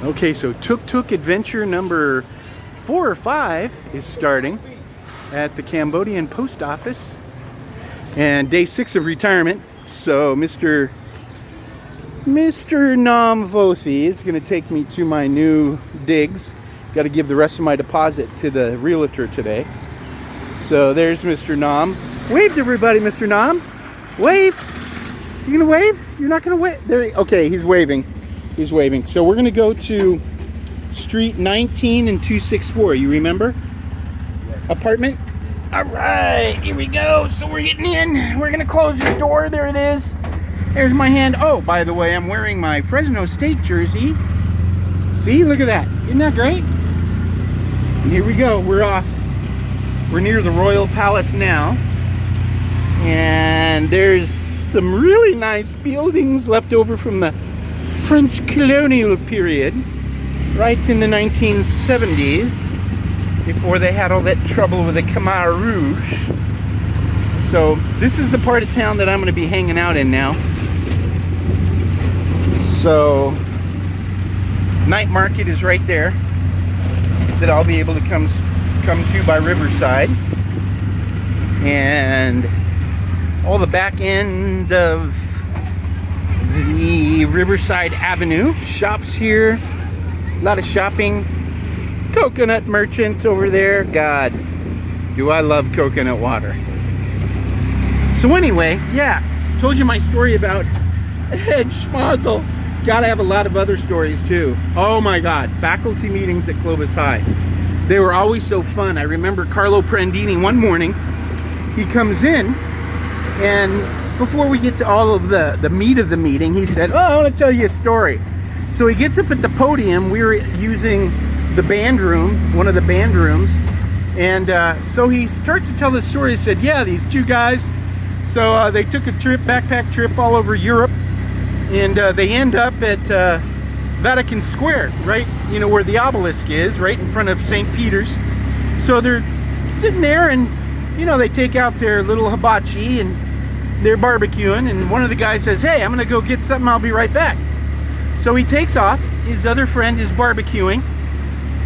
Okay, so Tuk Tuk Adventure number 4 or 5 is starting at the Cambodian post office, and day 6 of retirement. So Mr. Nam Vothi is going to take me to my new digs. Got to give the rest of my deposit to the realtor today. So there's Mr. Nam. Wave to everybody, Mr. Nam. Wave. You gonna wave? You're not gonna wave? There. Okay, he's waving. He's waving. So we're gonna go to Street 19 and 264. You remember? Apartment. All right, here we go. So we're getting in. We're gonna close this door. There it is. There's my hand. Oh, by the way, I'm wearing my Fresno State jersey. See, look at that. Isn't that great? And here we go. We're off. We're near the Royal Palace now. And there's some really nice buildings left over from the French colonial period, right in the 1970s, before they had all that trouble with the Khmer Rouge. So this is the part of town that I'm going to be hanging out in now. So night market is right there that I'll be able to come to by Riverside, and all the back end of the Riverside Avenue. Shops here, a lot of shopping. Coconut merchants over there. God, do I love coconut water. So anyway, yeah, told you my story about Ed Schmozzle. Gotta have a lot of other stories too. Oh my God, faculty meetings at Clovis High. They were always so fun. I remember Carlo Prandini one morning, he comes in, and before we get to all of the meat of the meeting, he said, oh, I want to tell you a story. So he gets up at the podium. We were using the band room, one of the band rooms, and so he starts to tell the story. He said, yeah, these two guys, so they took a trip, backpack trip all over Europe, and they end up at Vatican Square, right, you know, where the obelisk is, right in front of St. Peter's. So they're sitting there, and you know, they take out their little hibachi and they're barbecuing, and one of the guys says, hey, I'm gonna go get something, I'll be right back. So he takes off. His other friend is barbecuing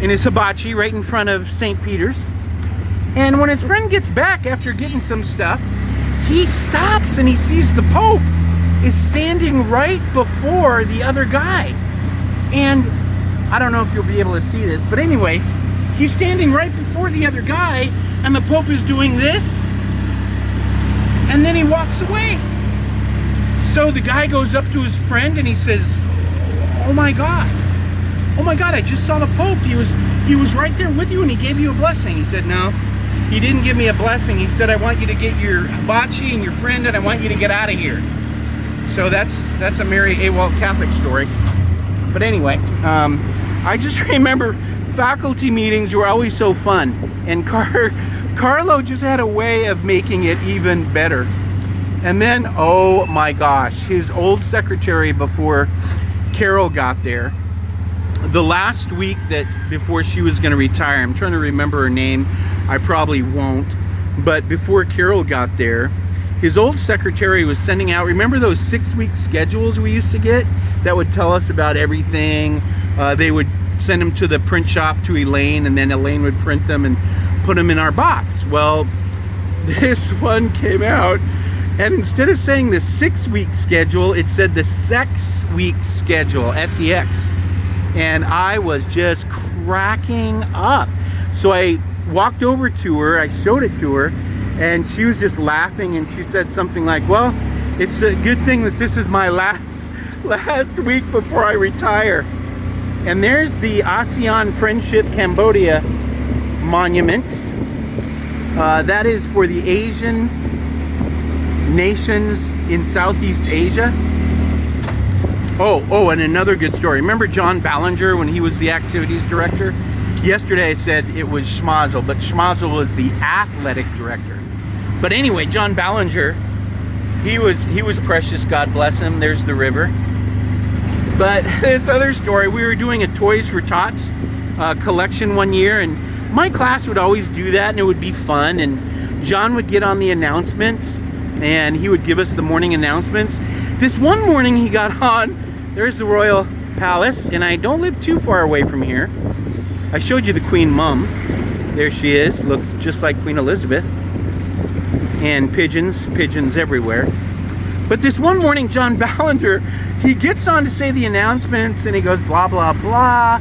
in his hibachi right in front of St. Peter's, and when his friend gets back after getting some stuff, he stops and he sees the Pope is standing right before the other guy. And I don't know if you'll be able to see this, but anyway, he's standing right before the other guy, and the Pope is doing this, and then he walks away. So the guy goes up to his friend and he says, oh my God, I just saw the Pope. He was right there with you and he gave you a blessing. He said, no, he didn't give me a blessing. He said, I want you to get your hibachi and your friend, and I want you to get out of here. So that's a Mary AWOL Catholic story. But anyway, I just remember faculty meetings were always so fun, and Carlo just had a way of making it even better. And then, oh my gosh, his old secretary before Carol got there, the last week before she was going to retire, I'm trying to remember her name, I probably won't, but before Carol got there, his old secretary was sending out, remember those 6-week schedules we used to get that would tell us about everything? They would send them to the print shop to Elaine, and then Elaine would print them and put them in our box. Well, this one came out, and instead of saying the 6-week schedule, it said the sex week schedule, SEX. And I was just cracking up. So I walked over to her, I showed it to her, and she was just laughing, and she said something like, well, it's a good thing that this is my last week before I retire. And there's the ASEAN Friendship Cambodia Monument. That is for the Asian nations in Southeast Asia. Oh, and another good story. Remember John Ballinger when he was the activities director? Yesterday I said it was Schmozzle, but Schmozzle was the athletic director. But anyway, John Ballinger, he was precious, God bless him. There's the river. But this other story, we were doing a Toys for Tots collection one year, and my class would always do that, and it would be fun, and John would get on the announcements, and he would give us the morning announcements. This one morning he got on, there's the Royal Palace, and I don't live too far away from here. I showed you the Queen Mum. There she is, looks just like Queen Elizabeth. And pigeons everywhere. But this one morning, John Ballinger, he gets on to say the announcements, and he goes blah blah blah,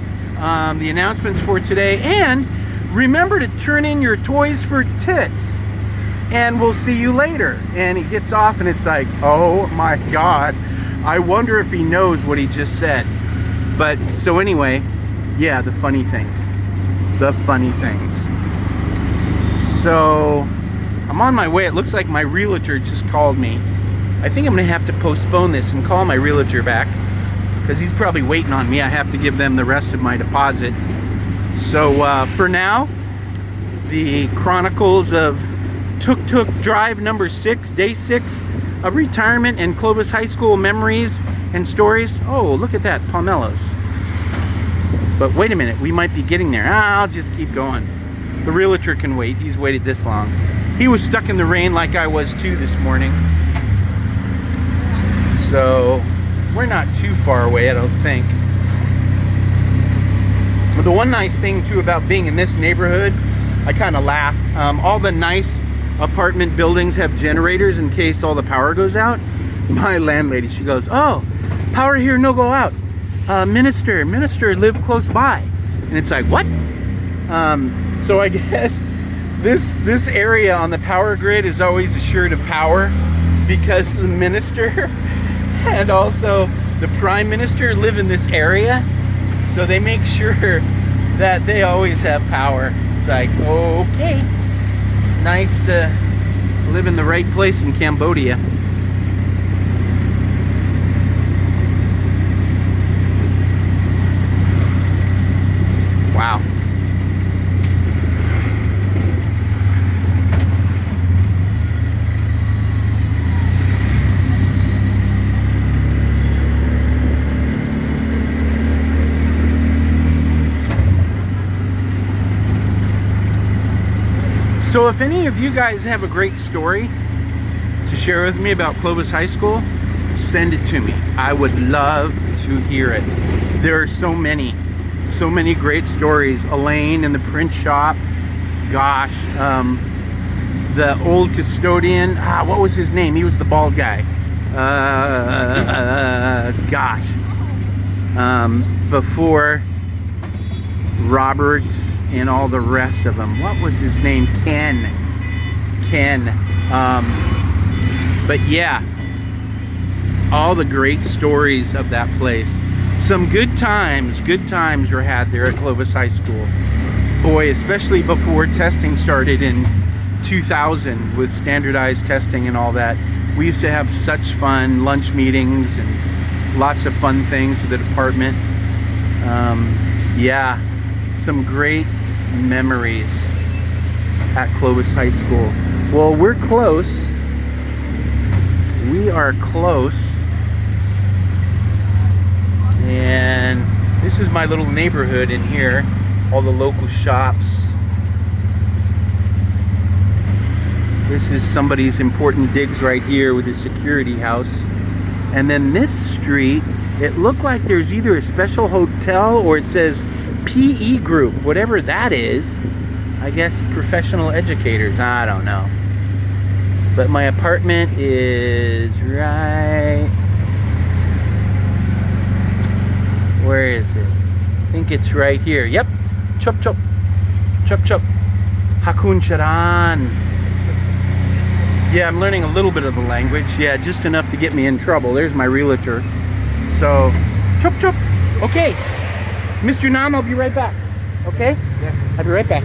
the announcements for today, and remember to turn in your toys for tits, and we'll see you later. And he gets off, and it's like, oh my God, I wonder if he knows what he just said. But so anyway, yeah, the funny things. So I'm on my way. It looks like my realtor just called me. I think I'm gonna have to postpone this and call my realtor back, because he's probably waiting on me. I have to give them the rest of my deposit. So for now, the Chronicles of Tuk Tuk Drive number 6, day 6 of retirement and Clovis High School memories and stories. Oh, look at that, Palmettos. But wait a minute, we might be getting there. I'll just keep going. The realtor can wait. He's waited this long. He was stuck in the rain like I was too this morning. So we're not too far away, I don't think. The one nice thing too about being in this neighborhood, I kind of laughed. All the nice apartment buildings have generators in case all the power goes out. My landlady, she goes, oh, power here no go out. Minister live close by. And it's like, what? So I guess this area on the power grid is always assured of power because the minister and also the prime minister live in this area. So they make sure that they always have power. It's like, okay, it's nice to live in the right place in Cambodia. Wow. So if any of you guys have a great story to share with me about Clovis High School, send it to me. I would love to hear it. There are so many great stories. Elaine in the print shop, gosh, the old custodian, what was his name? He was the bald guy. Before Roberts and all the rest of them. What was his name? Ken. But yeah, all the great stories of that place. Some good times were had there at Clovis High School. Boy, especially before testing started in 2000 with standardized testing and all that. We used to have such fun lunch meetings and lots of fun things with the department. Yeah, some great memories at Clovis High School. Well, we're close. We are close. And this is my little neighborhood in here. All the local shops. This is somebody's important digs right here with the security house. And then this street, it looked like there's either a special hotel or it says PE group, whatever that is. I guess professional educators, I don't know. But my apartment is right... Where is it? I think it's right here. Yep. Chop chop. Chop chop. Hakun Charan. Yeah, I'm learning a little bit of the language. Yeah, just enough to get me in trouble. There's my realtor. So, chop chop. Okay. Mr. Nam, I'll be right back. Okay? Yeah. I'll be right back.